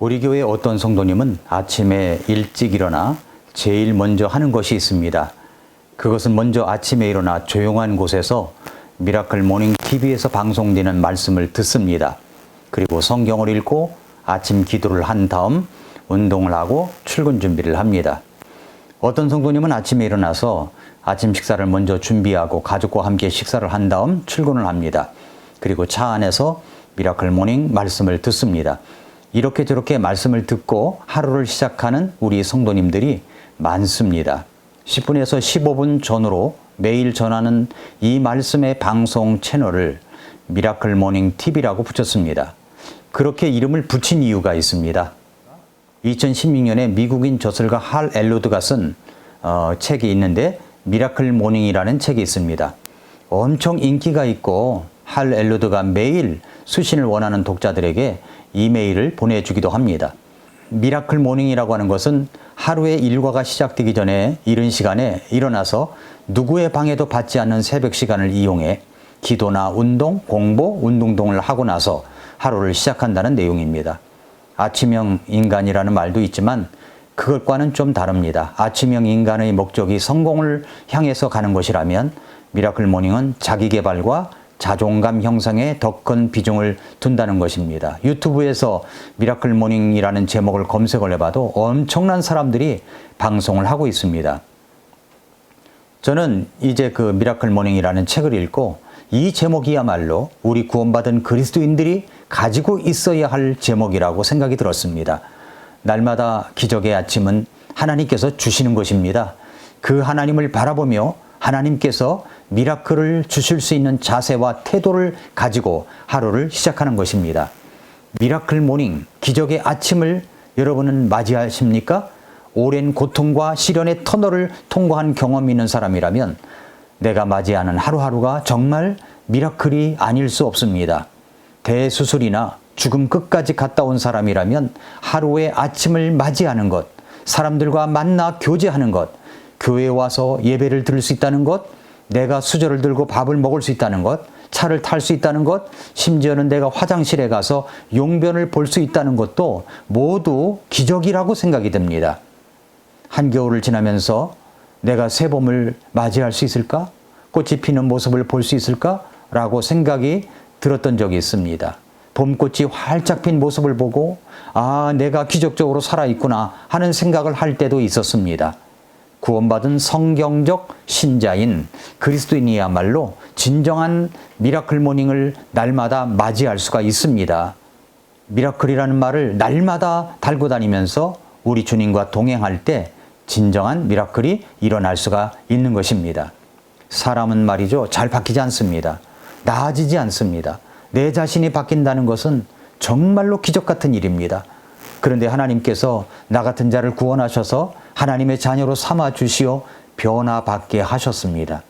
우리 교회 어떤 성도님은 아침에 일찍 일어나 제일 먼저 하는 것이 있습니다. 그것은 먼저 아침에 일어나 조용한 곳에서 미라클 모닝 TV에서 방송되는 말씀을 듣습니다. 그리고 성경을 읽고 아침 기도를 한 다음 운동을 하고 출근 준비를 합니다. 어떤 성도님은 아침에 일어나서 아침 식사를 먼저 준비하고 가족과 함께 식사를 한 다음 출근을 합니다. 그리고 차 안에서 미라클 모닝 말씀을 듣습니다. 이렇게 저렇게 말씀을 듣고 하루를 시작하는 우리 성도님들이 많습니다. 10분에서 15분 전후로 매일 전하는 이 말씀의 방송 채널을 미라클 모닝 TV라고 붙였습니다. 그렇게 이름을 붙인 이유가 있습니다. 2016년에 미국인 저술가 할 엘로드가 쓴 책이 있는데 미라클 모닝이라는 책이 있습니다. 엄청 인기가 있고 할 엘로드가 매일 수신을 원하는 독자들에게 이메일을 보내주기도 합니다. 미라클 모닝이라고 하는 것은 하루의 일과가 시작되기 전에 이른 시간에 일어나서 누구의 방해도 받지 않는 새벽 시간을 이용해 기도나 운동, 공부, 운동등을 하고 나서 하루를 시작한다는 내용입니다. 아침형 인간이라는 말도 있지만 그것과는 좀 다릅니다. 아침형 인간의 목적이 성공을 향해서 가는 것이라면 미라클 모닝은 자기 개발과 자존감 형성에 더 큰 비중을 둔다는 것입니다. 유튜브에서 미라클 모닝이라는 제목을 검색을 해봐도 엄청난 사람들이 방송을 하고 있습니다. 저는 이제 그 미라클 모닝이라는 책을 읽고 이 제목이야말로 우리 구원받은 그리스도인들이 가지고 있어야 할 제목이라고 생각이 들었습니다. 날마다 기적의 아침은 하나님께서 주시는 것입니다. 그 하나님을 바라보며 하나님께서 미라클을 주실 수 있는 자세와 태도를 가지고 하루를 시작하는 것입니다. 미라클 모닝, 기적의 아침을 여러분은 맞이하십니까? 오랜 고통과 시련의 터널을 통과한 경험이 있는 사람이라면 내가 맞이하는 하루하루가 정말 미라클이 아닐 수 없습니다. 대수술이나 죽음 끝까지 갔다 온 사람이라면 하루의 아침을 맞이하는 것, 사람들과 만나 교제하는 것, 교회에 와서 예배를 들을 수 있다는 것, 내가 수저를 들고 밥을 먹을 수 있다는 것, 차를 탈 수 있다는 것, 심지어는 내가 화장실에 가서 용변을 볼 수 있다는 것도 모두 기적이라고 생각이 듭니다. 한겨울을 지나면서 내가 새봄을 맞이할 수 있을까? 꽃이 피는 모습을 볼 수 있을까? 라고 생각이 들었던 적이 있습니다. 봄꽃이 활짝 핀 모습을 보고 내가 기적적으로 살아있구나 하는 생각을 할 때도 있었습니다. 구원받은 성경적 신자인 그리스도인이야말로 진정한 미라클 모닝을 날마다 맞이할 수가 있습니다. 미라클이라는 말을 날마다 달고 다니면서 우리 주님과 동행할 때 진정한 미라클이 일어날 수가 있는 것입니다. 사람은 말이죠, 잘 바뀌지 않습니다. 나아지지 않습니다. 내 자신이 바뀐다는 것은 정말로 기적 같은 일입니다. 그런데 하나님께서 나 같은 자를 구원하셔서 하나님의 자녀로 삼아 주시어 변화받게 하셨습니다.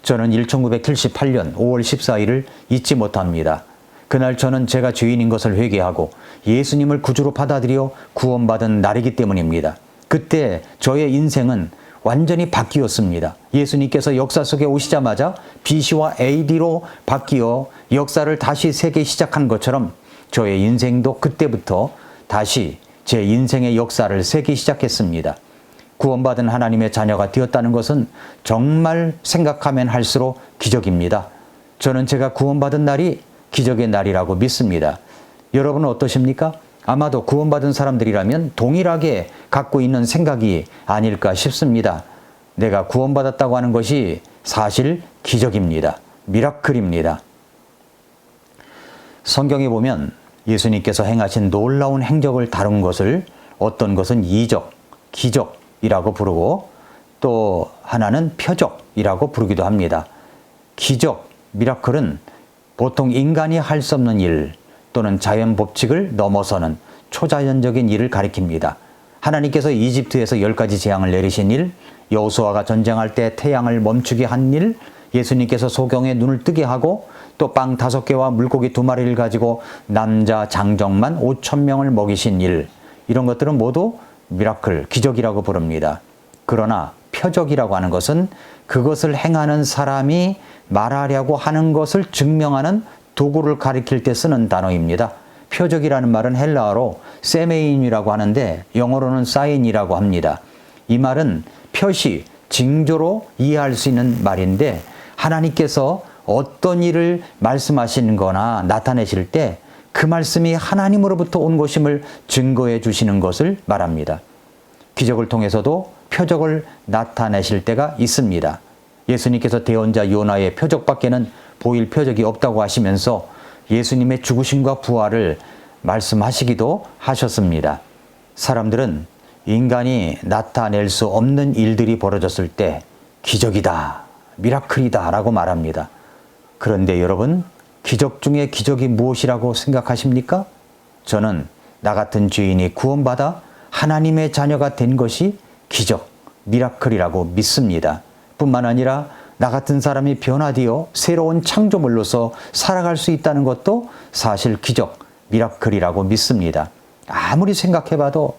저는 1978년 5월 14일을 잊지 못합니다. 그날 저는 제가 죄인인 것을 회개하고 예수님을 구주로 받아들여 구원받은 날이기 때문입니다. 그때 저의 인생은 완전히 바뀌었습니다. 예수님께서 역사 속에 오시자마자 BC와 AD로 바뀌어 역사를 다시 세기 시작한 것처럼 저의 인생도 그때부터 다시 제 인생의 역사를 세기 시작했습니다. 구원받은 하나님의 자녀가 되었다는 것은 정말 생각하면 할수록 기적입니다. 저는 제가 구원받은 날이 기적의 날이라고 믿습니다. 여러분은 어떠십니까? 아마도 구원받은 사람들이라면 동일하게 갖고 있는 생각이 아닐까 싶습니다. 내가 구원받았다고 하는 것이 사실 기적입니다. 미라클입니다. 성경에 보면 예수님께서 행하신 놀라운 행적을 다룬 것을 어떤 것은 이적, 기적이라고 부르고 또 하나는 표적이라고 부르기도 합니다. 기적, 미라클은 보통 인간이 할 수 없는 일 또는 자연 법칙을 넘어서는 초자연적인 일을 가리킵니다. 하나님께서 이집트에서 10가지 재앙을 내리신 일, 여호수아가 전쟁할 때 태양을 멈추게 한 일, 예수님께서 소경의 눈을 뜨게 하고 또 빵 5개와 물고기 2마리를 가지고 남자 장정만 5,000명을 먹이신 일, 이런 것들은 모두 미라클, 기적이라고 부릅니다. 그러나 표적이라고 하는 것은 그것을 행하는 사람이 말하려고 하는 것을 증명하는 도구를 가리킬 때 쓰는 단어입니다. 표적이라는 말은 헬라어로 세메인이라고 하는데 영어로는 사인이라고 합니다. 이 말은 표시, 징조로 이해할 수 있는 말인데 하나님께서 어떤 일을 말씀하시는 거나 나타내실 때 그 말씀이 하나님으로부터 온 것임을 증거해 주시는 것을 말합니다. 기적을 통해서도 표적을 나타내실 때가 있습니다. 예수님께서 대언자 요나의 표적밖에는 보일 표적이 없다고 하시면서 예수님의 죽으심과 부활을 말씀하시기도 하셨습니다. 사람들은 인간이 나타낼 수 없는 일들이 벌어졌을 때 기적이다, 미라클이다 라고 말합니다. 그런데 여러분, 기적 중에 기적이 무엇이라고 생각하십니까? 저는 나 같은 죄인이 구원받아 하나님의 자녀가 된 것이 기적, 미라클이라고 믿습니다. 뿐만 아니라 나 같은 사람이 변화되어 새로운 창조물로서 살아갈 수 있다는 것도 사실 기적, 미라클이라고 믿습니다. 아무리 생각해봐도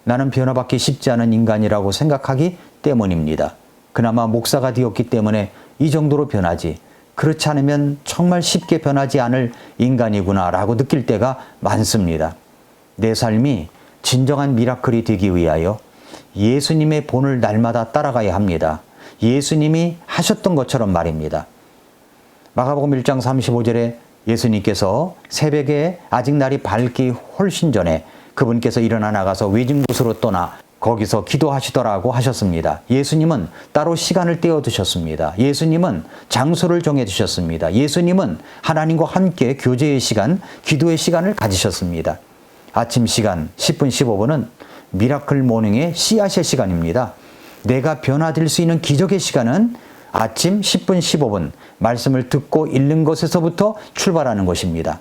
나는 변화받기 쉽지 않은 인간이라고 생각하기 때문입니다. 그나마 목사가 되었기 때문에 이 정도로 변하지, 그렇지 않으면 정말 쉽게 변하지 않을 인간이구나 라고 느낄 때가 많습니다. 내 삶이 진정한 미라클이 되기 위하여 예수님의 본을 날마다 따라가야 합니다. 예수님이 하셨던 것처럼 말입니다. 마가복음 1장 35절에 예수님께서 새벽에 아직 날이 밝기 훨씬 전에 그분께서 일어나 나가서 외진 곳으로 떠나 거기서 기도하시더라고 하셨습니다. 예수님은 따로 시간을 떼어두셨습니다. 예수님은 장소를 정해두셨습니다. 예수님은 하나님과 함께 교제의 시간, 기도의 시간을 가지셨습니다. 아침 시간 10분 15분은 미라클 모닝의 씨앗의 시간입니다. 내가 변화될 수 있는 기적의 시간은 아침 10분 15분 말씀을 듣고 읽는 것에서부터 출발하는 것입니다.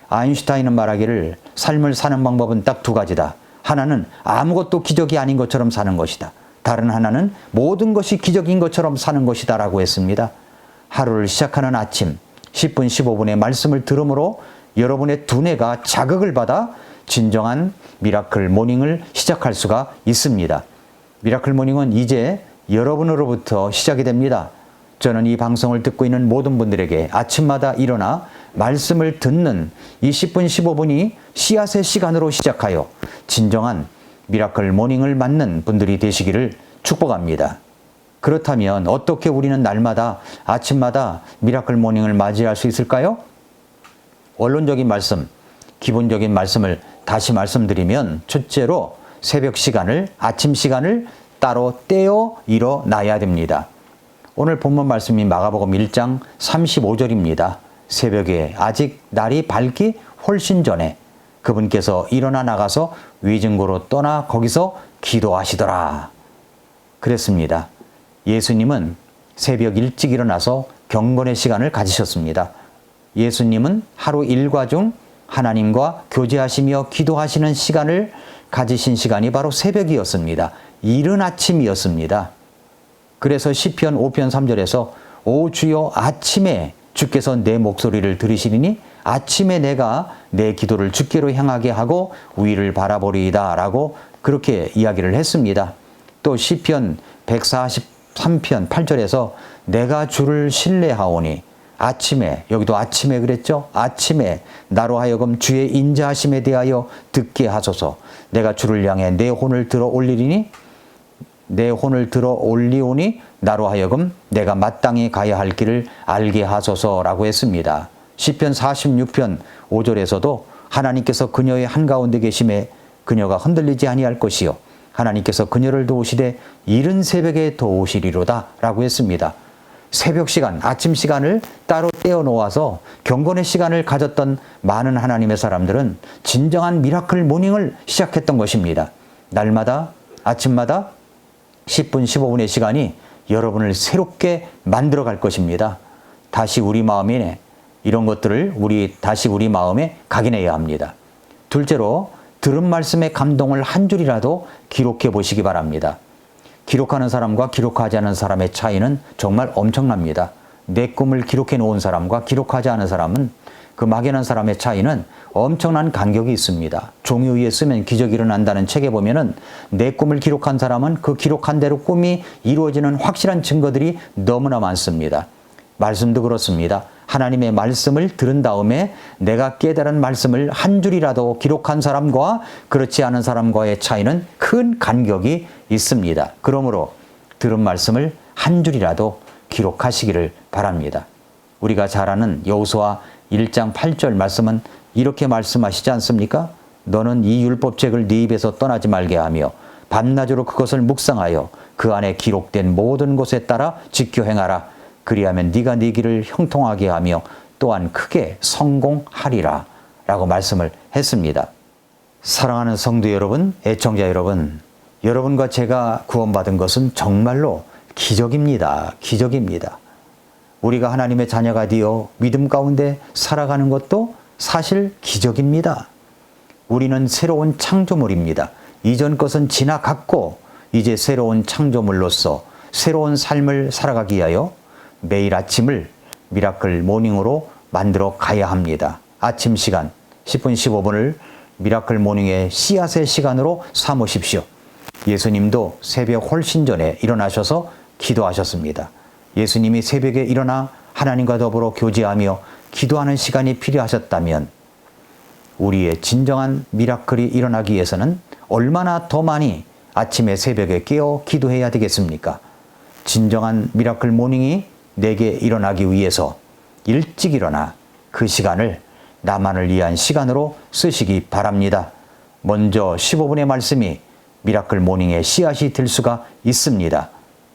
아인슈타인은 말하기를 삶을 사는 방법은 딱 두 가지다. 하나는 아무것도 기적이 아닌 것처럼 사는 것이다. 다른 하나는 모든 것이 기적인 것처럼 사는 것이다 라고 했습니다. 하루를 시작하는 아침 10분 15분의 말씀을 들음으로 여러분의 두뇌가 자극을 받아 진정한 미라클 모닝을 시작할 수가 있습니다. 미라클 모닝은 이제 여러분으로부터 시작이 됩니다. 저는 이 방송을 듣고 있는 모든 분들에게 아침마다 일어나 말씀을 듣는 이 10분 15분이 씨앗의 시간으로 시작하여 진정한 미라클 모닝을 맞는 분들이 되시기를 축복합니다. 그렇다면 어떻게 우리는 날마다 아침마다 미라클 모닝을 맞이할 수 있을까요? 원론적인 말씀, 기본적인 말씀을 다시 말씀드리면 첫째로 새벽 시간을, 아침 시간을 따로 떼어 일어나야 됩니다. 오늘 본문 말씀이 마가복음 1장 35절입니다. 새벽에 아직 날이 밝기 훨씬 전에 그분께서 일어나 나가서 위증고로 떠나 거기서 기도하시더라. 그랬습니다. 예수님은 새벽 일찍 일어나서 경건의 시간을 가지셨습니다. 예수님은 하루 일과 중 하나님과 교제하시며 기도하시는 시간을 가지신 시간이 바로 새벽이었습니다. 이른 아침이었습니다. 그래서 시편 5편 3절에서 오 주여 아침에 주께서 내 목소리를 들으시리니 아침에 내가 내 기도를 주께로 향하게 하고 위를 바라보리이다 라고 그렇게 이야기를 했습니다. 또 시편 143편 8절에서 내가 주를 신뢰하오니 아침에, 여기도 아침에 그랬죠? 아침에 나로 하여금 주의 인자하심에 대하여 듣게 하소서. 내가 주를 향해 내 혼을 들어 올리리니 내 혼을 들어 올리오니 나로 하여금 내가 마땅히 가야 할 길을 알게 하소서라고 했습니다. 시편 46편 5절에서도 하나님께서 그녀의 한가운데 계심에 그녀가 흔들리지 아니할 것이요 하나님께서 그녀를 도우시되 이른 새벽에 도우시리로다 라고 했습니다. 새벽 시간, 아침 시간을 따로 떼어 놓아서 경건의 시간을 가졌던 많은 하나님의 사람들은 진정한 미라클 모닝을 시작했던 것입니다. 날마다 아침마다 10분 15분의 시간이 여러분을 새롭게 만들어 갈 것입니다. 다시 우리 마음에 이런 것들을 다시 우리 마음에 각인해야 합니다. 둘째로 들은 말씀의 감동을 한 줄이라도 기록해 보시기 바랍니다. 기록하는 사람과 기록하지 않은 사람의 차이는 정말 엄청납니다. 내 꿈을 기록해 놓은 사람과 기록하지 않은 사람은 그 막연한 사람의 차이는 엄청난 간격이 있습니다. 종이 위에 쓰면 기적이 일어난다는 책에 보면은 내 꿈을 기록한 사람은 그 기록한 대로 꿈이 이루어지는 확실한 증거들이 너무나 많습니다. 말씀도 그렇습니다. 하나님의 말씀을 들은 다음에 내가 깨달은 말씀을 한 줄이라도 기록한 사람과 그렇지 않은 사람과의 차이는 큰 간격이 있습니다. 그러므로 들은 말씀을 한 줄이라도 기록하시기를 바랍니다. 우리가 잘 아는 여호수아 1장 8절 말씀은 이렇게 말씀하시지 않습니까? 너는 이 율법책을 네 입에서 떠나지 말게 하며 밤낮으로 그것을 묵상하여 그 안에 기록된 모든 곳에 따라 지켜 행하라. 그리하면 네가 네 길을 형통하게 하며 또한 크게 성공하리라 라고 말씀을 했습니다. 사랑하는 성도 여러분, 애청자 여러분, 여러분과 제가 구원받은 것은 정말로 기적입니다. 기적입니다. 우리가 하나님의 자녀가 되어 믿음 가운데 살아가는 것도 사실 기적입니다. 우리는 새로운 창조물입니다. 이전 것은 지나갔고 이제 새로운 창조물로서 새로운 삶을 살아가기 위하여 매일 아침을 미라클 모닝으로 만들어 가야 합니다. 아침 시간 10분 15분을 미라클 모닝의 씨앗의 시간으로 삼으십시오. 예수님도 새벽 훨씬 전에 일어나셔서 기도하셨습니다. 예수님이 새벽에 일어나 하나님과 더불어 교제하며 기도하는 시간이 필요하셨다면 우리의 진정한 미라클이 일어나기 위해서는 얼마나 더 많이 아침에 새벽에 깨어 기도해야 되겠습니까? 진정한 미라클 모닝이 내게 일어나기 위해서 일찍 일어나 그 시간을 나만을 위한 시간으로 쓰시기 바랍니다. 먼저 15분의 말씀이 미라클 모닝의 씨앗이 될 수가 있습니다.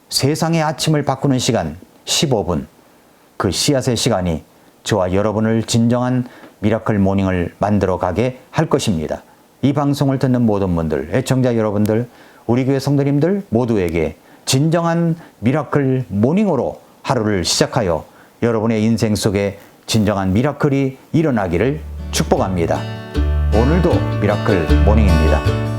세상의 아침을 바꾸는 시간 15분, 그 씨앗의 시간이 저와 여러분을 진정한 미라클 모닝을 만들어 가게 할 것입니다. 이 방송을 듣는 모든 분들, 애청자 여러분들, 우리 교회 성도님들 모두에게 진정한 미라클 모닝으로 하루를 시작하여 여러분의 인생 속에 진정한 미라클이 일어나기를 축복합니다. 오늘도 미라클 모닝입니다.